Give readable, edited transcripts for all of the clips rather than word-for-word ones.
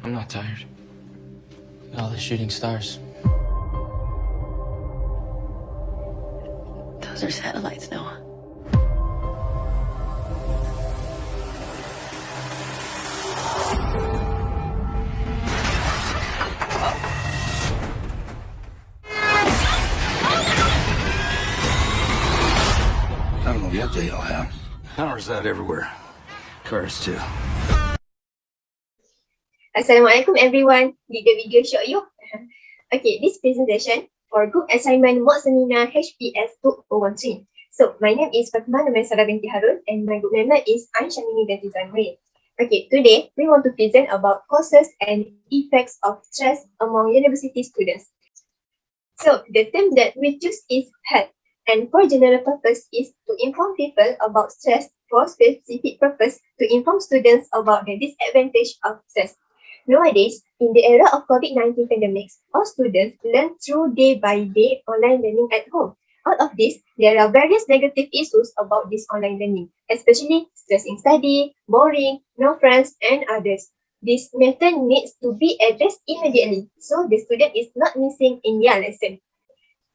I'm not tired. Look at all the shooting stars. Those are satellites, Noah. I don't know what they all have. Power's out everywhere. Cars too. Assalamualaikum everyone. Did the video show you? Okay, this presentation for group assignment mock seminar HPS 2013. So, my name is FatmaNurMaisarah binti Harun and my group member is AinSyamimy binti Zanri. Okay, today we want to present about causes and effects of stress among university students. So, the term that we choose is health, and for general purpose is to inform people about stress. For specific purpose, to inform students about the disadvantage of stress. Nowadays, in the era of COVID-19 pandemics, all students learn through day-by-day online learning at home. Out of this, there are various negative issues about this online learning, especially stress in study, boring, no friends, and others. This matter needs to be addressed immediately, so the student is not missing in their lesson.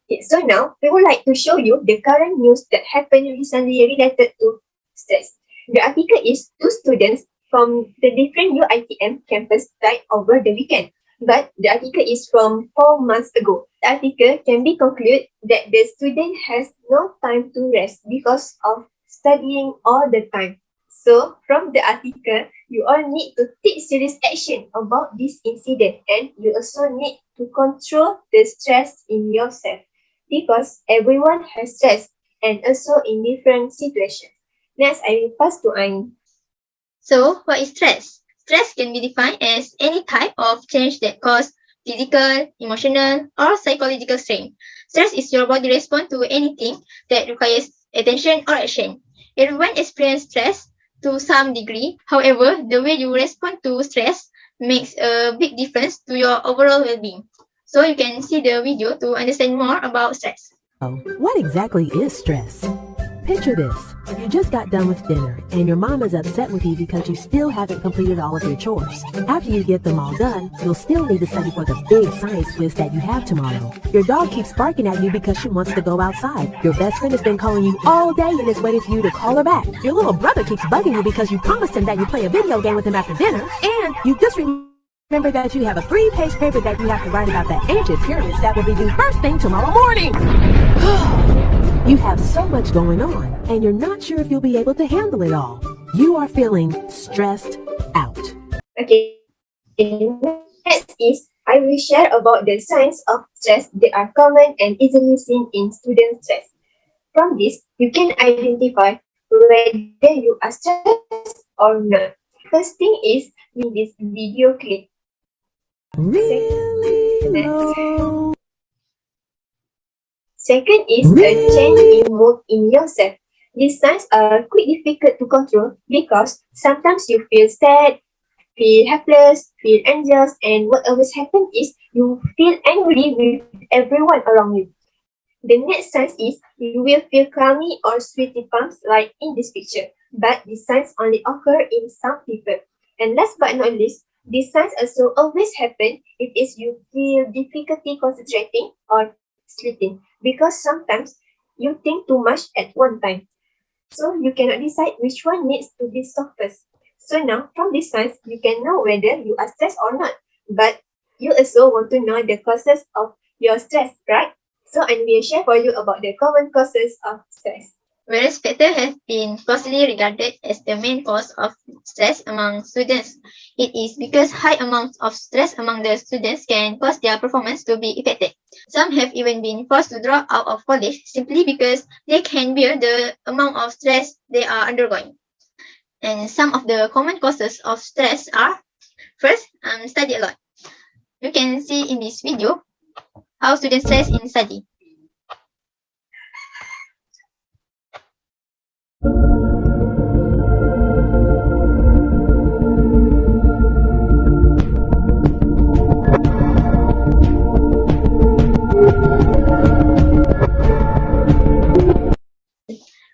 Okay, so now, we would like to show you the current news that happened recently related to stress. The article is 2 students from the different UITM campus died over the weekend. But the article is from 4 months ago. The article can be concluded that the student has no time to rest because of studying all the time. So, from the article, you all need to take serious action about this incident, and you also need to control the stress in yourself because everyone has stress and also in different situations. Next, I will pass to Ain. So, what is stress? Stress can be defined as any type of change that causes physical, emotional, or psychological strain. Stress is your body response to anything that requires attention or action. Everyone experiences stress to some degree. However, the way you respond to stress makes a big difference to your overall well-being. So, you can see the video to understand more about stress. What exactly is stress? Picture this. You just got done with dinner and your mom is upset with you because you still haven't completed all of your chores. After you get them all done, you'll still need to study for the big science quiz that you have tomorrow. Your dog keeps barking at you because she wants to go outside. Your best friend has been calling you all day and is waiting for you to call her back. Your little brother keeps bugging you because you promised him that you play a video game with him after dinner. And you just remember that you have a 3-page paper that you have to write about the ancient pyramids that will be due first thing tomorrow morning. You have so much going on, and you're not sure if you'll be able to handle it all. You are feeling stressed out. Okay, next is I will share about the signs of stress that are common and easily seen in student stress. From this, you can identify whether you are stressed or not. First thing is in this video clip. Really low. Second is a change in mood in yourself. These signs are quite difficult to control because sometimes you feel sad, feel helpless, feel anxious, and what always happens is you feel angry with everyone around you. The next sign is you will feel clammy or sweaty palms like in this picture, but these signs only occur in some people. And last but not least, these signs also always happen if you feel difficulty concentrating or sleeping, because sometimes you think too much at one time. So you cannot decide which one needs to be solved first. So now from these signs, you can know whether you are stressed or not. But you also want to know the causes of your stress, right? So I will share for you about the common causes of stress. Various factors have been falsely regarded as the main cause of stress among students. It is because high amounts of stress among the students can cause their performance to be affected. Some have even been forced to drop out of college simply because they can bear the amount of stress they are undergoing. And some of the common causes of stress are, first, study a lot. You can see in this video how students stress in study.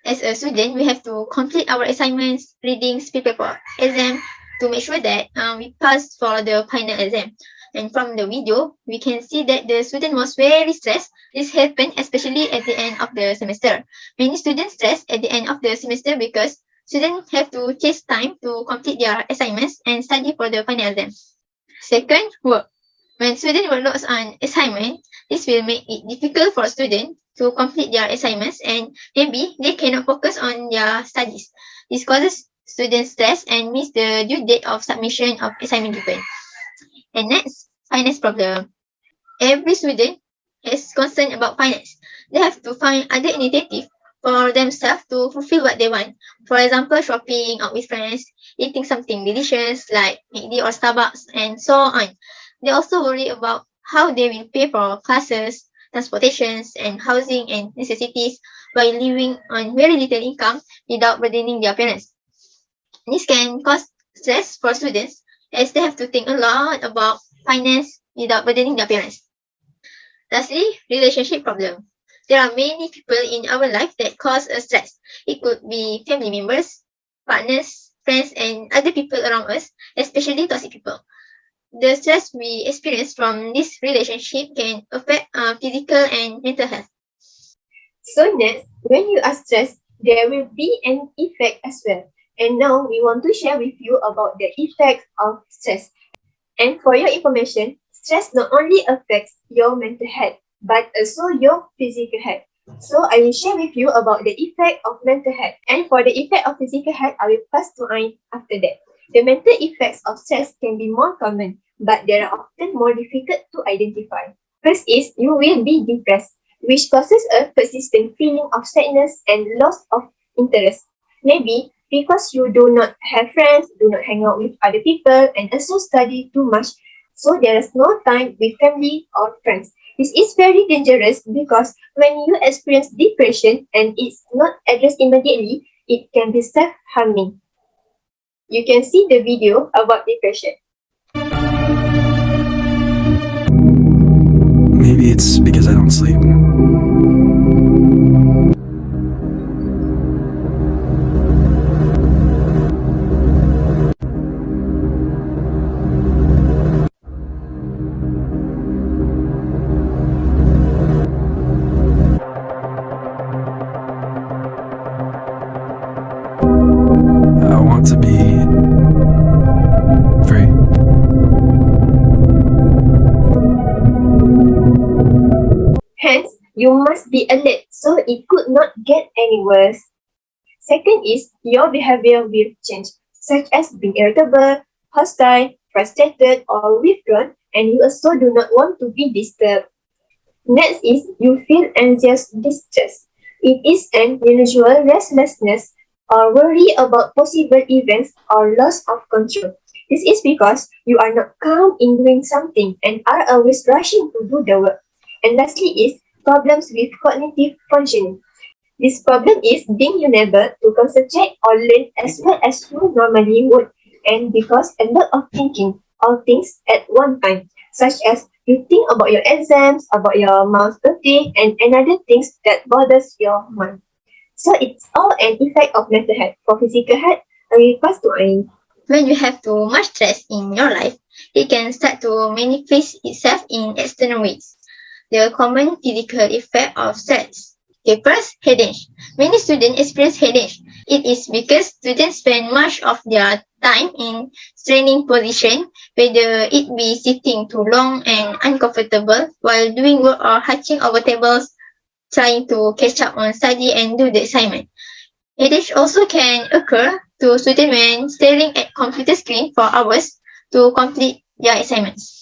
As a student, we have to complete our assignments, readings, prepare for exam, to make sure that we pass for the final exam. And from the video, we can see that the student was very stressed. This happened especially at the end of the semester. Many students stress at the end of the semester because students have to chase time to complete their assignments and study for the final exam. Second, work. When students work on assignment, this will make it difficult for students to complete their assignments and maybe they cannot focus on their studies. This causes students stress and miss the due date of submission of assignment given. And next, finance problem. Every student is concerned about finance. They have to find other initiative for themselves to fulfill what they want. For example, shopping out with friends, eating something delicious like McD or Starbucks, and so on. They also worry about how they will pay for classes, transportations, and housing and necessities while living on very little income without burdening their parents. This can cause stress for students as they have to think a lot about finance without burdening their parents. Lastly, relationship problem. There are many people in our life that cause us stress. It could be family members, partners, friends, and other people around us, especially toxic people. The stress we experience from this relationship can affect physical and mental health. So next, when you are stressed, there will be an effect as well. And now we want to share with you about the effects of stress. And for your information, stress not only affects your mental health, but also your physical health. So I will share with you about the effect of mental health. And for the effect of physical health, I will pass to Ain after that. The mental effects of stress can be more common, but they are often more difficult to identify. First is you will be depressed, which causes a persistent feeling of sadness and loss of interest. Maybe because you do not have friends, do not hang out with other people, and also study too much, so there is no time with family or friends. This is very dangerous because when you experience depression and it's not addressed immediately, it can be self-harming. You can see the video about depression. Maybe it's because I don't sleep. I want to be free. Hence, you must be alert so it could not get any worse. Second is your behavior will change, such as being irritable, hostile, frustrated, or withdrawn, and you also do not want to be disturbed. Next is you feel anxious distress. It is an unusual restlessness or worry about possible events or loss of control. This is because you are not calm in doing something and are always rushing to do the work. And lastly is problems with cognitive functioning. This problem is being unable to concentrate or learn as well as you normally would, and because a lot of thinking of things at one time, such as you think about your exams, about your mom's birthday, and another things that bothers your mind. So it's all an effect of mental health. For physical health, I will pass to Ain. When you have too much stress in your life, it can start to manifest itself in external ways. The common physical effect of stress. Okay, first, headache. Many students experience headache. It is because students spend much of their time in straining position, whether it be sitting too long and uncomfortable while doing work or hunching over tables, trying to catch up on study and do the assignment. Headache also can occur to students when staring at computer screen for hours to complete their assignments.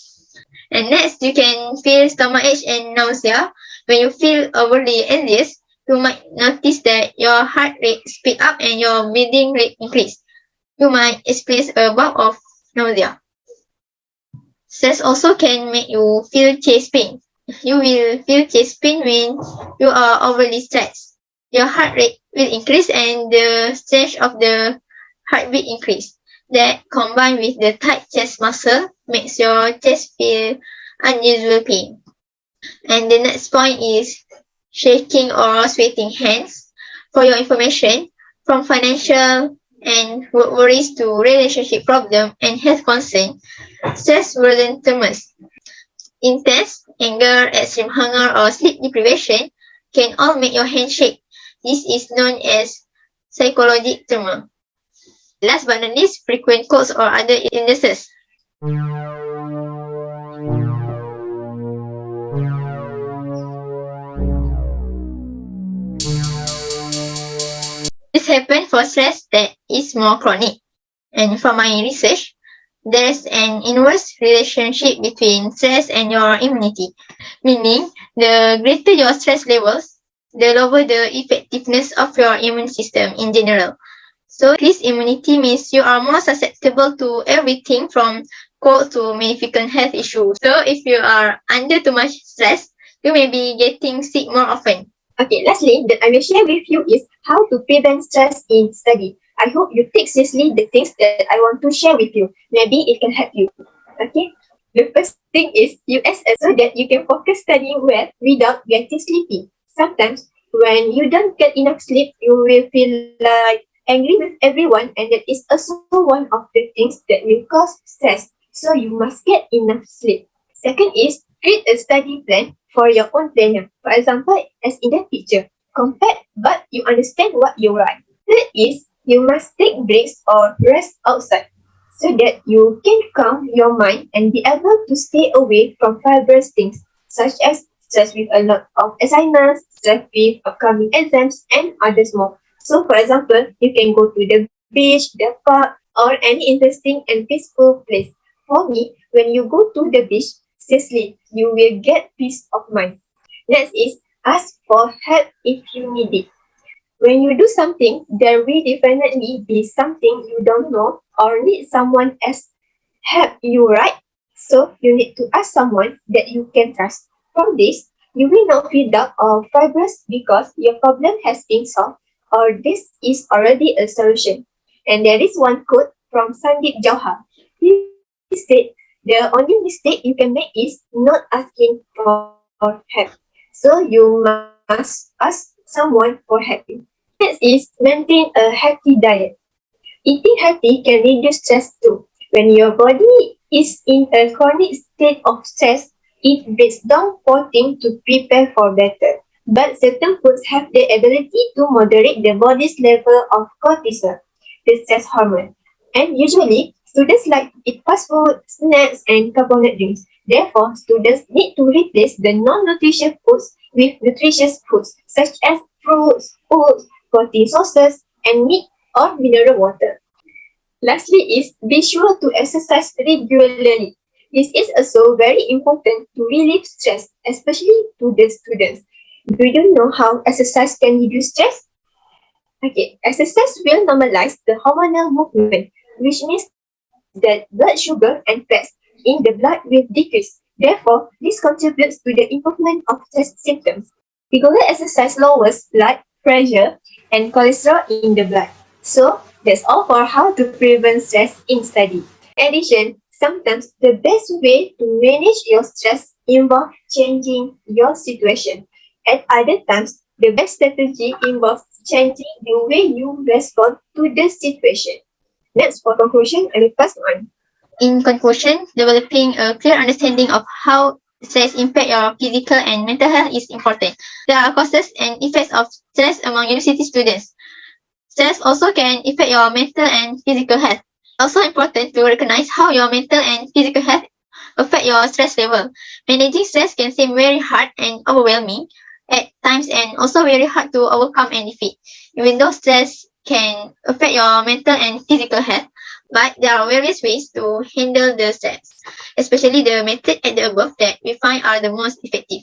And next, you can feel stomachache and nausea. When you feel overly anxious, you might notice that your heart rate speed up and your breathing rate increase. You might experience a bout of nausea. Stress also can make you feel chest pain. You will feel chest pain when you are overly stressed. Your heart rate will increase and the strength of the heartbeat increase. That combined with the tight chest muscle makes your chest feel unusual pain. And the next point is shaking or sweating hands. For your information, from financial and work worries to relationship problem and health concern, stress-burdened tremors. Intense anger, extreme hunger, or sleep deprivation can all make your hand shake. This is known as psychologic tremor. Last but not least, frequent colds or other illnesses. This happens for stress that is more chronic. And from my research, there's an inverse relationship between stress and your immunity, meaning the greater your stress levels, the lower the effectiveness of your immune system in general. So this immunity means you are more susceptible to everything from cold to many frequent health issues. So if you are under too much stress, you may be getting sick more often. Okay, lastly, that I will share with you is how to prevent stress in study. I hope you take seriously the things that I want to share with you. Maybe it can help you. Okay? The first thing is USS so that you can focus studying well without getting sleepy. Sometimes when you don't get enough sleep, you will feel like angry with everyone, and that is also one of the things that will cause stress. So you must get enough sleep. Second is create a study plan for your own planner. For example, as in the picture, compact but you understand what you write. Third is you must take breaks or rest outside so that you can calm your mind and be able to stay away from fibrous things such as stress with a lot of assignments, stress with upcoming exams, and others more. So, for example, you can go to the beach, the park, or any interesting and peaceful place. For me, when you go to the beach, seriously, you will get peace of mind. Next is ask for help if you need it. When you do something, there will definitely be something you don't know or need someone else help you, right? So you need to ask someone that you can trust. From this, you will not feel dark or fibrous because your problem has been solved or this is already a solution. And there is one quote from Sandeep Jauhar. He said, the only mistake you can make is not asking for help. So you must ask someone for help. Next is maintain a healthy diet. Eating healthy can reduce stress too. When your body is in a chronic state of stress, it breaks down poor things to prepare for better. But certain foods have the ability to moderate the body's level of cortisol, the stress hormone. And usually, students like to eat fast food, snacks, and carbonated drinks. Therefore, students need to replace the non-nutritious foods with nutritious foods such as fruits, oats, protein sources, and meat or mineral water. Lastly is be sure to exercise regularly. This is also very important to relieve stress, especially to the students. Do you know how exercise can reduce stress? Okay, exercise will normalize the hormonal movement, which means that blood sugar and fats in the blood will decrease. Therefore, this contributes to the improvement of stress symptoms. Regular exercise lowers blood pressure and cholesterol in the blood. So, that's all for how to prevent stress in study. In addition, sometimes the best way to manage your stress involves changing your situation. At other times, the best strategy involves changing the way you respond to the situation. Next, for conclusion, I will pass on. In conclusion, developing a clear understanding of how stress impacts your physical and mental health is important. There are causes and effects of stress among university students. Stress also can affect your mental and physical health. Also important to recognize how your mental and physical health affect your stress level. Managing stress can seem very hard and overwhelming at times and also very hard to overcome and defeat. Even though stress can affect your mental and physical health, but there are various ways to handle the stress, especially the method at the above that we find are the most effective.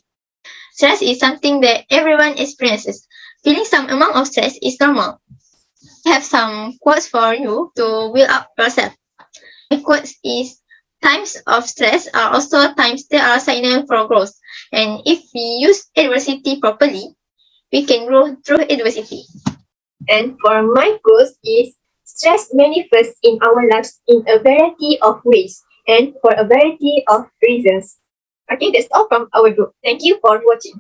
Stress is something that everyone experiences. Feeling some amount of stress is normal. I have some quotes for you to build up yourself. My quotes is, times of stress are also times that are signal for growth. And if we use adversity properly, we can grow through adversity. And for my quote is, stress manifests in our lives in a variety of ways and for a variety of reasons. Okay, that's all from our group. Thank you for watching.